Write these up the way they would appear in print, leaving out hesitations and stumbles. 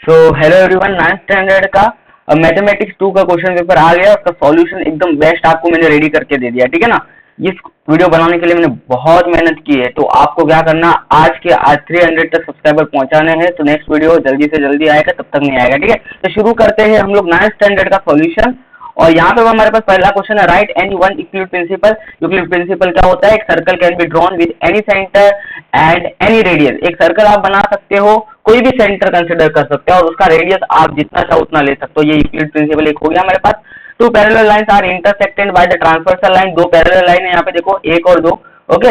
So hello everyone, 9th standard का mathematics 2 का question paper आ गया। उसका सॉल्यूशन एकदम बेस्ट आपको मैंने रेडी करके दे दिया, ठीक है ना। इस वीडियो बनाने के लिए मैंने बहुत मेहनत की है, तो आपको क्या करना, आज 300 तक सब्सक्राइबर पहुंचाने हैं। तो नेक्स्ट वीडियो जल्दी से जल्दी आएगा, तब तक नहीं आएगा, ठीक है। तो शुरू करते हैं हम लोग 9th स्टैंडर्ड का सॉल्यूशन। और यहाँ पे हमारे पास पहला क्वेश्चन है, write any one Euclid principle. Euclid principle क्या होता है? एक circle can be drawn with any centre and any radius. एक सर्कल आप बना सकते हो, कोई भी सेंटर कंसिडर कर सकते हो और उसका रेडियस आप जितना चाहो उतना ले सकते हो। ये यूक्लिड प्रिंसिपल एक हो गया हमारे पास। Two parallel lines are intersected by the transversal line. दो पैरेलल लाइन है यहाँ पे, देखो एक और दो, okay.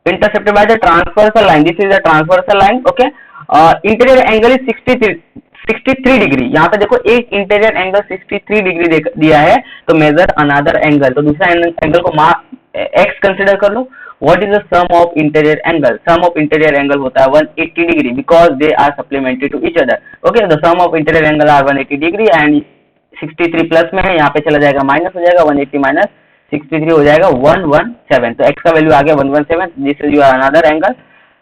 Intersected by the transversal line, this is the transversal line, okay. Interior angle is 63 degree. यहाँ पे देखो एक इंटीरियर एंगल 63 डिग्री दिया है, तो मेजर अनदर एंगल। तो दूसरा एंगल को एक्स कंसिडर कर लो। What is the sum of interior angle? Sum of interior angle होता है 180 degree, because they are supplementary to each other. Okay, the sum of interior angle are 180 degree and 63 plus में है, यहाँ पे चला जाएगा minus हो जाएगा, 180 माइनस 63 हो जाएगा 117। तो x का वैल्यू आ गया 117। This is your another angle.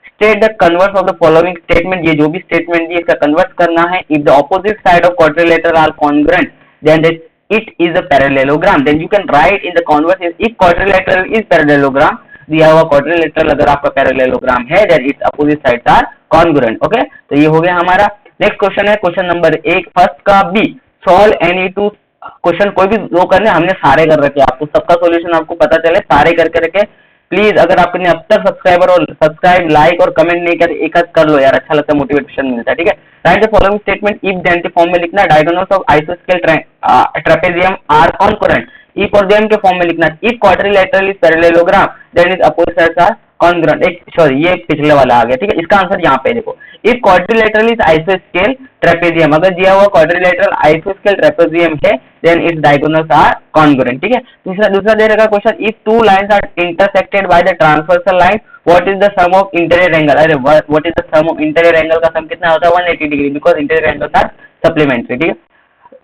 State the converse of the following statement. ये जो भी स्टेटमेंट दिए इसका कन्वर्स करना है। If the opposite side of quadrilateral are congruent then it is a parallelogram. Then you can write in the converse if quadrilateral is parallelogram, दिया हुआ quadrilateral अगर आपका पैरेललोग्राम है, then its opposite sides are congruent. Okay, तो ये हो गया हमारा। नेक्स्ट क्वेश्चन है क्वेश्चन नंबर 1 फर्स्ट का B. Solve any two question, कोई भी दो करने, हमने सारे कर रखे, आपको सबका सॉल्यूशन आपको पता चले, सारे करके रखे। प्लीज अगर आपने अब तक सब्सक्राइब लाइक और कमेंट नहीं कर, एक कर लो यार, अच्छा लगता है, मोटिवेशन मिलता है, ठीक है। Write the following statement if then के फॉर्म में लिखना। डायगोनल्स ऑफ आइसोस्केल ट्रेपेजियम आर कॉन्ग्रुएंट। इफ और देन के फॉर्म में लिखना। If quadrilateral is parallelogram then is opposite sides are congruent. एक सॉरी, ये पिछले वाला आ गया, ठीक है। इसका आंसर यहाँ पे देखो, इफ क्वाड्रिलेटरल इज आइसोस्केल ट्रेपेजियम, अगर दिया हुआ क्वाड्रिलेटरल आइसोस्केल ट्रेपेजियम है then its diagonals are congruent, ठीक है। दूसरा दे रखा question, if two lines are intersected by the transversal line what is the sum of interior angle. अरे what is the sum of interior angle का sum कितना होता है? 180 degree, because interior angles are supplementary, ठीक है।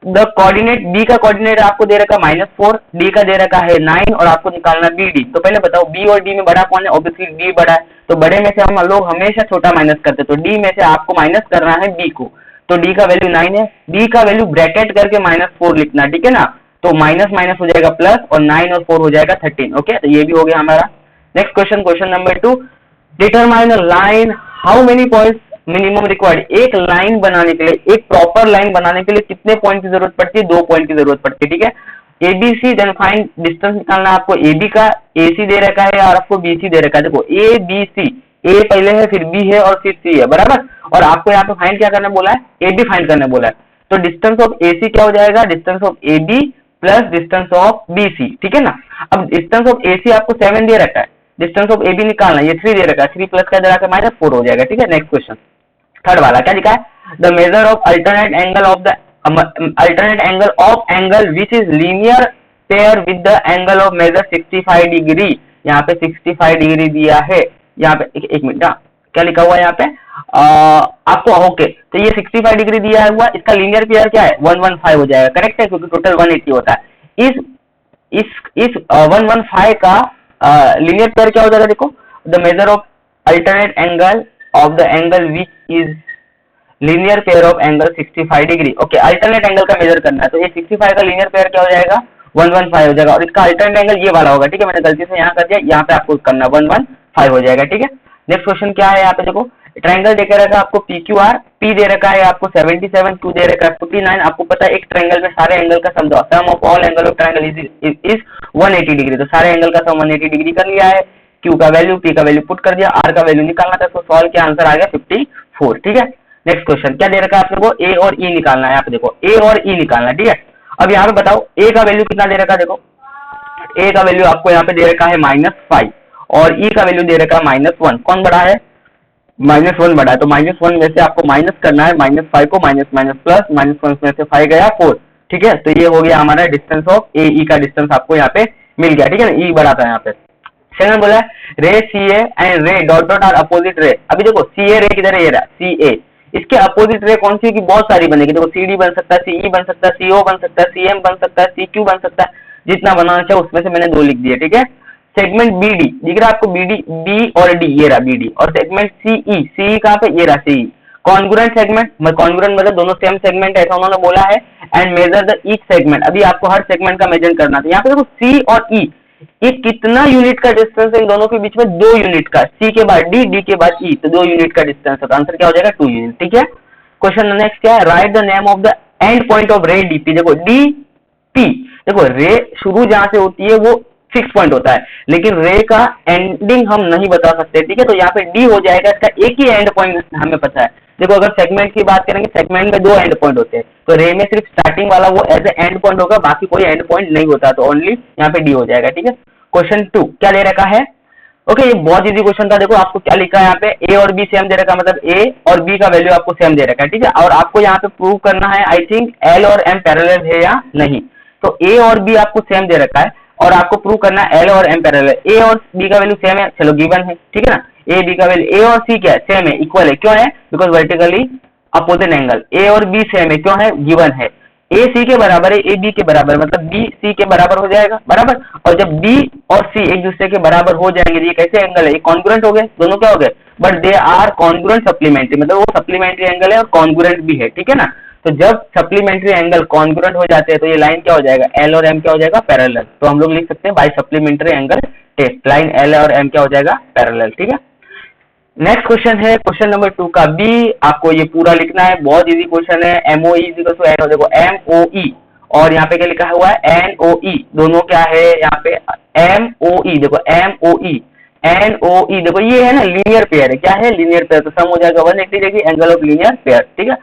The coordinate, B का coordinate आपको दे रखा -4, डी का दे रखा है 9 और आपको निकालना बी डी। तो पहले बताओ बी और डी में बड़ा कौन है? ऑब्वियसली डी बड़ा है, तो बड़े में से हम लोग हमेशा छोटा माइनस करते हैं, तो डी में से आपको माइनस करना है बी को। तो डी का वैल्यू 9 है, डी का वैल्यू ब्रैकेट करके -4 लिखना, ठीक है ना। तो माइनस माइनस हो जाएगा प्लस, और 9 और 4 हो जाएगा 13। ओके, तो ये भी हो गया हमारा। Next question, question number 2, determine a line, how many points minimum required. एक लाइन बनाने के लिए, एक प्रॉपर लाइन बनाने के लिए कितने पॉइंट की जरूरत पड़ती है? 2 पॉइंट की जरूरत पड़ती है, ठीक है। एबीसी, देन फाइंड डिस्टेंस निकालना है आपको। एबी का एसी दे रखा है और आपको बीसी दे रखा है। देखो ए बी सी, ए पहले है, फिर बी है और फिर सी है, बराबर। और आपको यहाँ पे फाइंड क्या करने बोला है? एबी फाइंड करने बोला है। तो डिस्टेंस ऑफ एसी क्या हो जाएगा? Distance of AB plus distance of BC, ठीक है ना। अब डिस्टेंस ऑफ एसी आपको 7 दे रखा है, डिस्टेंस ऑफ एबी निकालना, ये 3 दे रखा है, 3 प्लस का दे रखा है -4 हो जाएगा, ठीक है। नेक्स्ट क्वेश्चन, थर्ड वाला क्या लिखा है? The measure of alternate angle of angle which is linear pair with the angle of measure 65 degree. यहाँ पे 65 डिग्री दिया है, यहाँ पे एक मिनट, क्या लिखा हुआ है यहाँ पे आपको? ओके, तो ये 65 डिग्री दिया हुआ, इसका लीनियर पेयर क्या है? 115 हो जाएगा, करेक्ट है, क्योंकि टोटल 180 होता है। इस 115 का लीनियर पेयर क्या हो जाएगा? देखो, the measure of alternate angle of the angle which is linear pair of angle 65 degree. Okay, alternate angle का मेजर करना है, तो ये 65 का लीनियर पेयर क्या हो जाएगा? 115 हो जाएगा, और इसका अल्टरनेट एंगल ये वाला होगा, ठीक है। मैंने गलती से यहाँ कर दिया, यहाँ पे आपको करना 115 हो जाएगा, ठीक है। नेक्स्ट क्वेश्चन क्या है? यहाँ पे देखो, ट्रायंगल देकर रखा आपको पी क्यू आर, पी दे रखा है आपको 77, क्यू दे रखा है 49। आपको पता है एक ट्रायंगल में सारे एंगल का sum of all angle of triangle is 180 degree. तो सारे एंगल का सम 180 डिग्री कर लिया है। क्यू का वैल्यू, पी का वैल्यू पुट कर दिया, आर का वैल्यू निकालना था, तो सॉल्व के आंसर आ गया 54, ठीक है। नेक्स्ट क्वेश्चन क्या दे रखा है आपने को? ए और ई निकालना है, यहाँ पे देखो ए और ई निकालना है, ठीक है। अब यहाँ पे बताओ ए का वैल्यू कितना दे रखा है? देखो ए का वैल्यू आपको यहाँ पे दे रखा है -5 और ई का वैल्यू दे रखा है -1। कौन बड़ा है? -1 बड़ा है, तो -1 में से आपको माइनस करना है, -5 को माइनस माइनस प्लस, -1 में से 5 गया 4, ठीक है। तो ये हो गया हमारा डिस्टेंस ऑफ ए ई का डिस्टेंस आपको यहाँ पे मिल गया, ठीक है ना। ई बड़ा था यहाँ पे। सेकंड बोला है रे सी ए एंड रे dot dot are opposite ray. अभी देखो सी ए रे किधर है? ये रहा सी ए, इसके अपोजिट रे कौन सी की? बहुत सारी बनेगी। देखो सी डी बन सकता है, सी ई बन सकता है, सी ओ बन सकता है, सी एम बन सकता है, सी क्यू बन सकता है, जितना बनाना चाहे उसमें से मैंने 2 लिख दिए, ठीक है। सेगमेंट बी डी दिख रहा है आपको, बी डी, बी और डी, ये रहा बी डी। और सेगमेंट सी ई, सी ई कहाँ पे? ये रहा सी ई। कॉन्ग्रुएंट सेगमेंट, कॉन्ग्रुएंट मतलब दोनों सेम सेगमेंट ऐसा उन्होंने बोला है। And measure the each segment, अभी आपको हर सेगमेंट का मेजर करना था। यहाँ पे देखो सी और ई, ये कितना यूनिट का डिस्टेंस है इन दोनों के बीच में, 2 यूनिट का, सी के बाद डी, डी के बाद ई, तो 2 यूनिट का डिस्टेंस है, तो आंसर क्या हो जाएगा 2 यूनिट। ठीक है, क्वेश्चन नेक्स्ट क्या है, write the name of the end point of रे डीपी। देखो डी पी, देखो रे शुरू जहां से होती है वो फिक्स पॉइंट होता है, लेकिन रे का एंडिंग हम नहीं बता सकते। ठीक है, तो यहाँ पे डी हो जाएगा, इसका एक ही एंड पॉइंट हमें पता है। देखो अगर सेगमेंट की बात करेंगे, सेगमेंट में 2 एंड पॉइंट होते हैं, तो रे में सिर्फ स्टार्टिंग वाला वो एज ए एंड पॉइंट होगा, बाकी कोई एंड पॉइंट नहीं होता, तो ओनली यहाँ पे डी हो जाएगा। ठीक है, क्वेश्चन 2 क्या दे रखा है, ओके ये बहुत इजी क्वेश्चन था। देखो आपको क्या लिखा है यहाँ पे, ए और बी सेम दे रखा है, मतलब ए और बी का वैल्यू आपको सेम दे रखा है। ठीक है, और आपको यहाँ पे प्रूव करना है आई थिंक एल और एम पैरेलल है या नहीं। तो ए और बी आपको सेम दे रखा है और आपको प्रूव करना है एल और एम पैरेलल। ए और बी का वैल्यू सेम है, चलो गिवन है। ठीक है ना, ए बी का वैल्यू, ए और सी क्या है, सेम है, इक्वल है, क्यों है, बिकॉज वर्टिकली अपोजिट एंगल। ए और बी सेम है, क्यों है, गिवन है। ए सी के बराबर है, ए बी के बराबर, मतलब बी सी के बराबर हो जाएगा, बराबर। और जब बी और सी एक दूसरे के बराबर हो जाएंगे, तो ये कैसे एंगल है, ये कॉन्ग्रुएंट हो गए, दोनों क्या हो गए, but they are congruent supplementary, मतलब वो सप्लीमेंट्री एंगल है और कॉन्ग्रुएंट भी है। ठीक है ना, तो जब सप्लीमेंट्री एंगल कॉन्ग्रुएंट हो जाते हैं तो ये लाइन क्या हो जाएगा, एल और एम क्या हो जाएगा, पैरेलल। तो हम लोग लिख सकते हैं by supplementary angle test, line L और एम क्या हो जाएगा, पैरेलल। ठीक है, नेक्स्ट क्वेश्चन है क्वेश्चन नंबर 2 का बी, आपको ये पूरा लिखना है, बहुत इजी क्वेश्चन है। एमओई इक्वल टू एन, देखो एमओई और यहाँ पे क्या लिखा हुआ है, एनओई, दोनों क्या है यहाँ पे, एमओई, देखो एमओई एनओई, देखो ये है ना लीनियर पेयर है, क्या है, लीनियर पेयर, तो सम हो जाएगा 180 degree, angle of linear pair. ठीक है,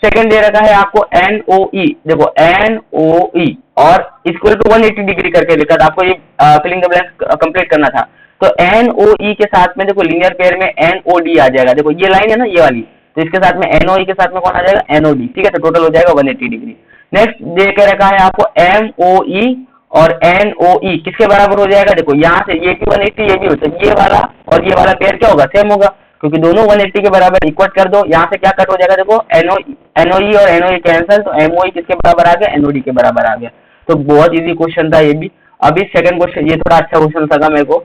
सेकंड दे रखा है आपको एनओई, देखो एनओई और इक्वल टू 180 डिग्री करके लिखा था, आपको ये फिलिंग द ब्लैंक्स कंप्लीट करना था। तो एनओई के साथ में देखो लीनियर पेयर में एनओडी आ जाएगा, देखो ये लाइन है ना ये वाली, तो इसके साथ में एनओई के साथ में कौन आ जाएगा, एनओडी। ठीक है, तो टोटल हो जाएगा 180 डिग्री। नेक्स्ट दे के रखा है आपको एमओई और एनओई किसके बराबर हो जाएगा, देखो यहाँ से ये भी 180, ये भी होता है, ये वाला और ये वाला पेयर क्या होगा, सेम होगा, क्योंकि दोनों 180 के बराबर इक्वल कर दो, यहाँ से क्या कट हो जाएगा, देखो एनओई और एनओई कैंसिल, तो एमओई किसके बराबर आ गया, एनओडी के बराबर आ गया। तो बहुत इजी क्वेश्चन था ये भी। अभी सेकंड क्वेश्चन, ये थोड़ा अच्छा क्वेश्चन लगा मेरे को।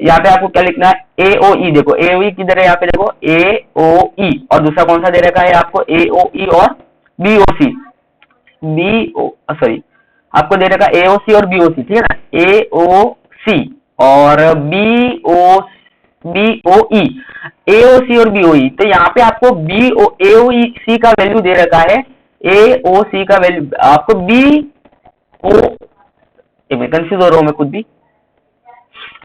यहाँ पे आपको क्या लिखना है, एओई, देखो एओई किधर है, यहाँ पे देखो एओई, और दूसरा कौन सा दे रखा है आपको, एओई और बीओसी, सॉरी आपको दे रखा है एओसी और बीओसी। ठीक है ना, एओसी और बीओई, एओसी और बीओई, तो यहाँ पे आपको एओई सी का वैल्यू दे रखा है, एओसी का वैल्यू आपको बीओ, कंफ्यूज हो रहा हूं मैं खुद भी,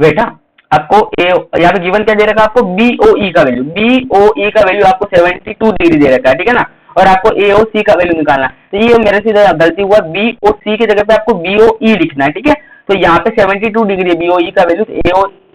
बेटा आपको यहाँ पे गिवन क्या दे रखा है, आपको बीओई का वैल्यू, बीओई का वैल्यू आपको 72 डिग्री दे रखा है। ठीक है ना, और आपको एओसी का वैल्यू निकालना है, तो ये मेरे से गलती हुआ, बीओसी की जगह पे आपको बीओई लिखना है। ठीक है, तो यहाँ पे 72 डिग्री बीओई का वैल्यू,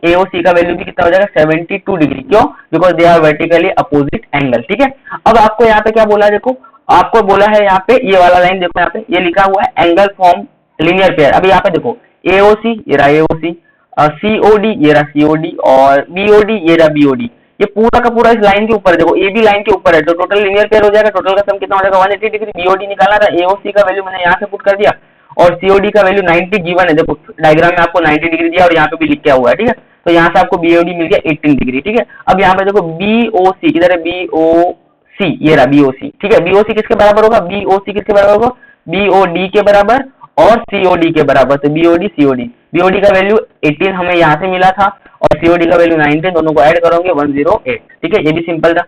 एओसी का वैल्यू भी कितना हो जाएगा, 72 डिग्री, क्यों, because they are vertically opposite angle. ठीक है, अब आपको यहाँ पे क्या बोला है, देखो आपको बोला है यहाँ पे ये वाला लाइन, देखो यहाँ पे ये लिखा हुआ है एंगल फॉर्म लीनियर पेयर। अभी यहाँ पे देखो एओसी, ये रहा एओसी, सीओडी, ये रहा सीओडी, और बीओडी, ये रहा बीओडी, ये पूरा का पूरा इस लाइन के ऊपर है, देखो ए बी लाइन के ऊपर है, तो टोटल लीनियर पेयर हो जाएगा, टोटल का सम कितना हो जाएगा 180 डिग्री। बीओडी निकालना था, एओसी का वैल्यू मैंने यहाँ से पुट कर दिया, और सीओडी का वैल्यू 90 गिवन है, देखो डायग्राम में आपको 90 डिग्री दिया और यहाँ पे भी लिख के हुआ है। ठीक है, तो यहाँ से आपको बीओडी मिल गया 18 डिग्री। ठीक है, अब यहाँ पे देखो बीओसी किधर है, बीओसी, ये रहा बीओसी। ठीक है, बीओसी किसके बराबर होगा, बीओसी किसके बराबर होगा, बीओडी के बराबर और सीओडी के बराबर, तो बीओडी सीओडी, बीओडी का वैल्यू 18 हमें यहाँ से मिला था और सीओडी का वैल्यू 19, दोनों को ऐड करोगे 108। ठीक है, ये भी सिंपल था।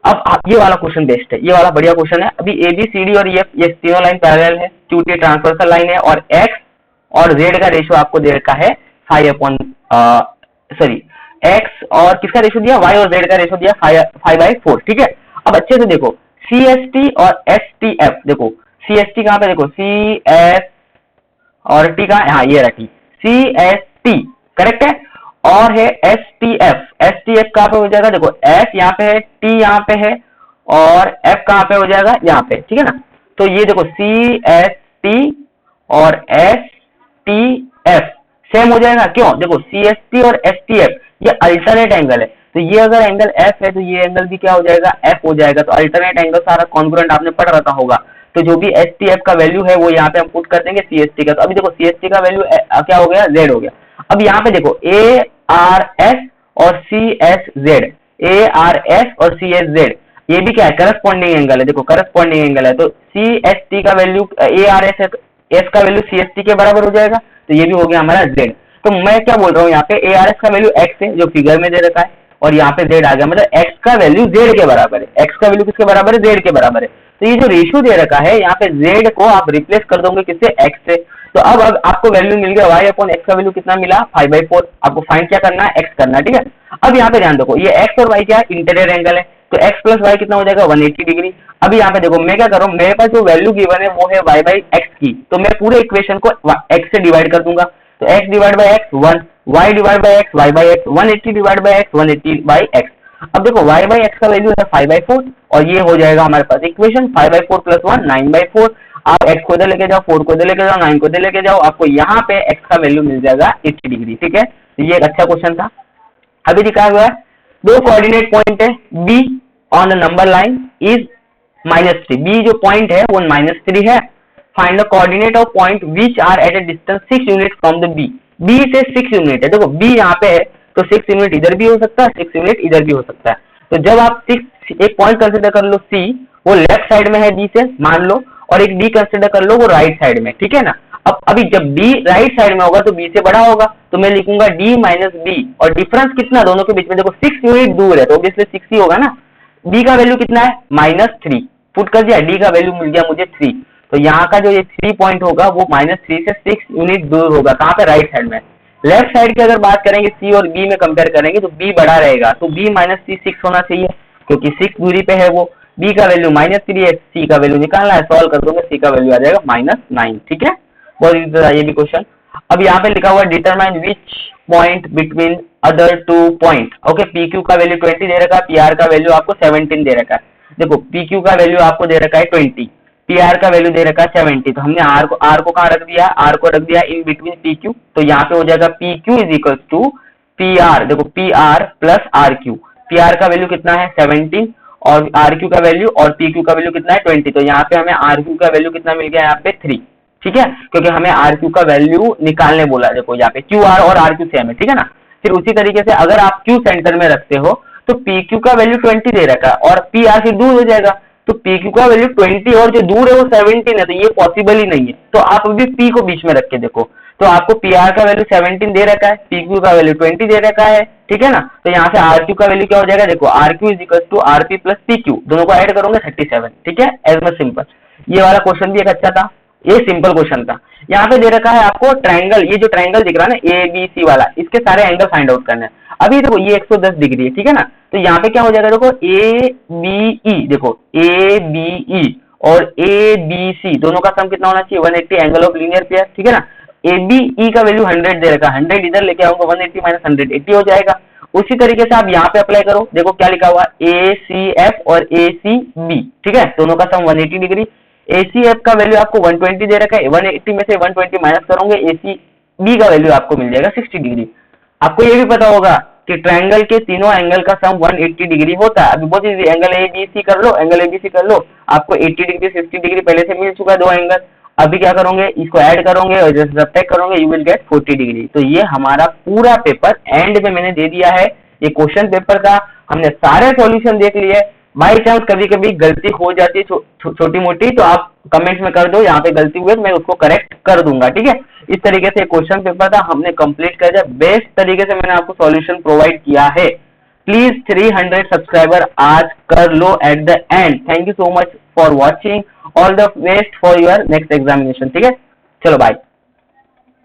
अब आप ये वाला क्वेश्चन बेस्ट है, ये वाला बढ़िया क्वेश्चन है। अभी ए बी सी डी और एफ ये तीनों लाइन पैरेलल है, क्योंकि ट्रांसवर्सल लाइन है, और एक्स और जेड का रेशियो आपको दे रखा है 5 एक्स और किसका रेशियो दिया, वाई और जेड का रेशियो दिया 5/4। ठीक है, अब अच्छे से देखो सी एस टी और एस टी एफ, देखो सी एस टी कहाँ पे, देखो सी एस और टी का, हाँ ये रखी सी एस टी करेक्ट है, और है एस टी एफ कहाँ पे हो जाएगा, देखो एस यहाँ पे है, टी यहाँ पे है, और एफ कहाँ पे हो जाएगा, यहाँ पे। ठीक है ना, तो ये देखो सी एस टी और एस टी एफ सेम हो जाएगा, क्यों, देखो सी एस टी और एस टी एफ ये अल्टरनेट एंगल है, तो ये अगर एंगल एफ है तो ये एंगल भी क्या हो जाएगा, एफ हो जाएगा, तो अल्टरनेट एंगल सारा कॉन्ग्रुएंट आपने पढ़ रखा होगा, तो जो भी एस टी एफ का वैल्यू है वो यहाँ पे हम पुट कर देंगे सी एस टी का। तो अभी देखो सी एस टी का वैल्यू क्या हो गया, जेड हो गया। अब यहाँ पे देखो ए आर एस और C S Z, A R S और सी एस जेड, ये भी क्या है, करस्पॉन्डिंग एंगल है। देखो करस्पॉन्डिंग एंगल है तो CST का वैल्यू ARS है, एस का वैल्यू CST के बराबर हो जाएगा, तो ये भी हो गया हमारा Z। तो मैं क्या बोल रहा हूँ यहाँ पे ARS का वैल्यू x है जो फिगर में दे रखा है, और यहाँ पे Z आ गया, मतलब x का वैल्यू Z के बराबर है। x का वैल्यू किसके बराबर है, Z के बराबर है। तो ये जो रेशियो दे रखा है यहाँ पे Z को आप रिप्लेस कर दोगे किससे, x से। तो अब आपको वैल्यू मिल गया y अपॉन x का वैल्यू कितना मिला, 5/4। आपको फाइंड क्या करना है, x करना है, ठीक है। अब यहाँ पे ध्यान देखो, ये x और y क्या है, इंटीरियर एंगल है, तो x प्लस वाई कितना हो जाएगा, 180 डिग्री। अभी यहाँ पे देखो मैं क्या कर रहा हूँ, मेरे पास जो वैल्यू गिवन है वो है y बाई एक्स की, तो मैं पूरे इक्वेशन को x से डिवाइड कर दूंगा। तो x divide by x 1, y divide by x y by x, 180 divide by x 180 by x. अब देखो y बाई एक्स का वैल्यू है 5/4, और ये हो जाएगा हमारे पास इक्वेशन 5/4 प्लस 1 9/4। आप x को इधर लेके जाओ, 4 को इधर लेके जाओ, 9 को इधर लेके जाओ, आपको यहाँ पे x का वैल्यू मिल जाएगा 80 डिग्री, ठीक है। तो ये एक अच्छा क्वेश्चन था। अभी दिखाया हुआ है दो कोऑर्डिनेट पॉइंट है B on the number line is -3। B जो पॉइंट है वो -3 है। Find the coordinate of point which are at a distance 6 unit from the B। B से 6 यूनिट है, देखो B यहाँ पे है तो 6 यूनिट इधर भी हो सकता है, 6 यूनिट इधर भी हो सकता है। तो जब आप 6 एक पॉइंट कंसिडर कर लो C, वो लेफ्ट साइड में है B से मान लो, और एक D कंसिडर कर लो वो राइट साइड में, ठीक है ना। अब अभी जब B राइट साइड में होगा तो B से बड़ा होगा, तो मैं लिखूंगा D माइनस B, और डिफरेंस कितना दोनों के बीच में, देखो 6 यूनिट दूर है तो ऑब्वियसली 6 ही होगा ना। B का वैल्यू कितना है, -3 पुट कर दिया, D का वैल्यू मिल गया मुझे 3। तो यहाँ का जो ये 3 पॉइंट होगा वो -3 से 6 यूनिट दूर होगा, कहाँ पे, राइट साइड में। लेफ्ट साइड की अगर बात करेंगे C और B में कंपेयर करेंगे तो B बड़ा रहेगा, तो B माइनस C 6 होना चाहिए क्योंकि 6 दूरी पे है वो। B का वैल्यू -3 है, C का वैल्यू निकालना है, सॉल्व कर दोगे, C का वैल्यू आ जाएगा -9, ठीक है। बहुत इजी था ये भी क्वेश्चन। अब यहाँ पे लिखा हुआ determine which point between other two point. Okay, PQ का वैल्यू 20 दे रखा है, PR का वैल्यू आपको 17 दे रखा है। देखो PQ का वैल्यू आपको दे रखा है 20, PR का वैल्यू दे रखा है 70, तो हमने R को कहाँ रख दिया, R को रख दिया इन बिटवीन PQ, तो यहाँ पे हो जाएगा PQ is equal to PR। देखो PR प्लस RQ, PR का वैल्यू कितना है 17 और RQ का वैल्यू, और PQ का वैल्यू कितना है 20, तो यहाँ पे हमें RQ का वैल्यू कितना मिल गया, यहाँ पे 3, ठीक है, क्योंकि हमें RQ का वैल्यू निकालने बोला है। देखो यहाँ पे QR और RQ सेम है, ठीक है ना। फिर उसी तरीके से अगर आप Q सेंटर में रखते हो तो PQ का वैल्यू 20 दे रखा है और PR फिर दूर हो जाएगा, तो PQ का वैल्यू 20 और जो दूर है वो 17 है, तो ये पॉसिबल ही नहीं है। तो आप अभी P को बीच में रख के देखो, तो आपको PR का वैल्यू 17 दे रखा है, PQ का वैल्यू 20 दे रखा है, ठीक है ना। तो यहाँ से RQ का वैल्यू क्या हो जाएगा, देखो RQ is equal to RP plus PQ, दोनों को ऐड करोगे 37, ठीक है, एज मच सिंपल। ये वाला क्वेश्चन भी एक अच्छा था, ये सिंपल क्वेश्चन था। यहाँ पे दे रखा है आपको ट्रायंगल, ये जो ट्रायंगल दिख रहा है ना ABC वाला, इसके सारे एंगल फाइंड आउट करना है। अभी देखो ये 110 डिग्री है, ठीक है ना, तो यहाँ पे क्या हो जाएगा, देखो ABE, देखो ABE और ABC दोनों का सम कितना होना चाहिए, 180 एंगल ऑफ लीनियर पेयर, ठीक है ना। ABE का वैल्यू 100 दे रखा है, 100 इधर लेके आऊंगा, 180 माइनस 100 80 हो जाएगा। उसी तरीके से आप यहाँ पे अप्लाई करो, देखो क्या लिखा हुआ ACF और ACB, ठीक है, दोनों का सम 180 डिग्री। ACF का वैल्यू आपको 120 दे रखा है, 180 में से 120 माइनस करोगे, ACB का वैल्यू आपको मिल जाएगा 60 डिग्री। आपको ये भी पता होगा कि ट्रायंगल के तीनों एंगल का सम 180 डिग्री होता है। अभी बहुत इजी, एंगल ABC कर लो, एंगल ABC कर लो, आपको 80 डिग्री 60 डिग्री पहले से मिल चुका है दो एंगल। अभी क्या करोगे, इसको ऐड करोगे और जैसे सब्ट्रैक्ट करोगे यू विल गेट 40 डिग्री। तो ये हमारा पूरा पेपर एंड में मैंने दे दिया है, ये क्वेश्चन पेपर का हमने सारे सॉल्यूशन देख लिए। बाई चांस कभी कभी गलती हो जाती है छोटी मोटी, तो आप कमेंट्स में कर दो, यहाँ पे गलती हुई तो मैं उसको करेक्ट कर दूंगा, ठीक है। इस तरीके से क्वेश्चन पेपर था, हमने कंप्लीट कर दिया, बेस्ट तरीके से मैंने आपको सॉल्यूशन प्रोवाइड किया है। प्लीज 300 सब्सक्राइबर आज कर लो at the end. Thank you so much for watching, all the best for your next examination, ठीक है, चलो बाय।